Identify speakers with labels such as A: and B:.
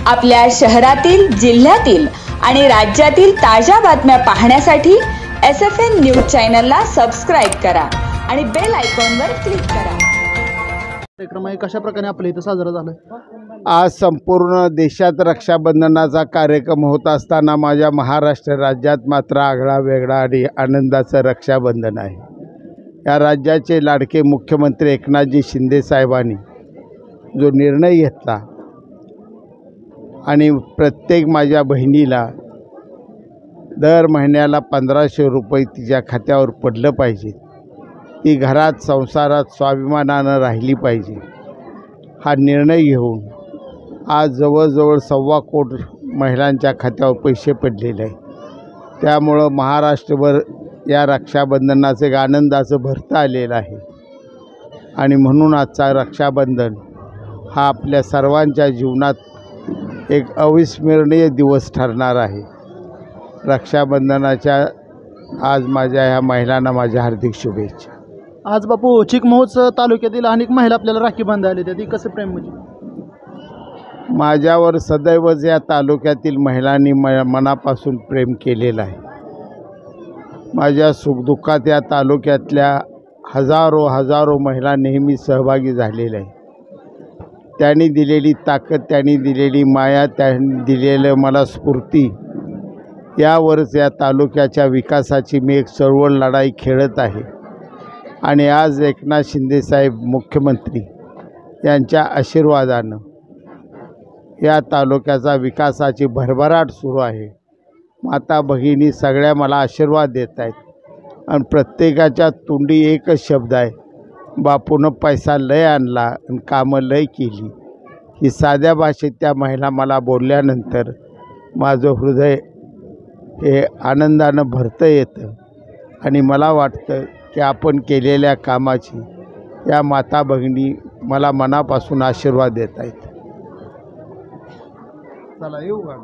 A: आपल्या शहरातील, जिल्ह्यातील आणि राज्यातील ताज्या बातम्या पाहण्यासाठी SFN न्यूज चॅनलला सबस्क्राईब करा आणि बेल आयकॉनवर क्लिक करा।
B: कार्यक्रम कशा प्रकारे आपल्या इथं साजरा झाला?
C: आज संपूर्ण देशात रक्षाबंधनाचा कार्यक्रम होत असताना माझ्या महाराष्ट्र राज्यात मात्र आगळा वेगळा आणि आनंदाचं रक्षाबंधन आहे। या राज्याचे लाडके मुख्यमंत्री एकनाथजी शिंदे साहेबांनी जो निर्णय घेतला आणि प्रत्येक माझ्या बहिणीला दर महिन्याला 1500 रुपये तिच्या खात्यावर पडलं पाहिजे, ती घरात संसारात स्वाभिमानानं राहिली पाहिजे, हा निर्णय घेऊन आज जवळजवळ 1.25 कोटी महिलांच्या खात्यावर पैसे पडलेले आहे। त्यामुळं महाराष्ट्रभर या रक्षाबंधनाचं एक आनंदाचं भरतं आलेलं आहे आणि म्हणून आजचा रक्षाबंधन हा आपल्या सर्वांच्या जीवनात एक अविस्मरणीय दिवस ठरणार आहे। रक्षाबंधनाच्या आज माझ्या ह्या महिलांना माझ्या हार्दिक शुभेच्छा।
B: आज बापू चिकमोहोज तालुक्यातील अनेक महिला आपल्याला राखी बांधायला येतात, ती कसं प्रेम म्हणजे?
C: माझ्यावर सदैवच या तालुक्यातील महिलांनी मनापासून प्रेम केलेलं आहे। माझ्या सुखदुःखात या तालुक्यातल्या हजारो महिला नेहमी सहभागी झालेल्या आहेत। त्यांनी दिलेली ताकद, त्यांनी दिलेली माया, त्यांनी दिलेलं मला स्फूर्ती, यावरच या तालुक्याच्या विकासाची मी एक चळवळ लढाई खेळत आहे। आणि आज एकनाथ शिंदे साहेब मुख्यमंत्री यांच्या आशीर्वादानं या तालुक्याचा विकासाची भरभराट सुरू आहे। माता भगिनी सगळ्या मला आशीर्वाद देत आहेत आणि प्रत्येकाच्या तोंडी एकच शब्द आहे, बापूनं पैसा लय आणला आणि कामं लय केली। ही साध्या भाषेत त्या महिला मला बोलल्यानंतर माझं हृदय हे आनंदानं भरतं येतं आणि मला वाटतं की आपण केलेल्या कामाची या माता भगिनी मला मनापासून आशीर्वाद देत आहेत।
B: चला येऊ का?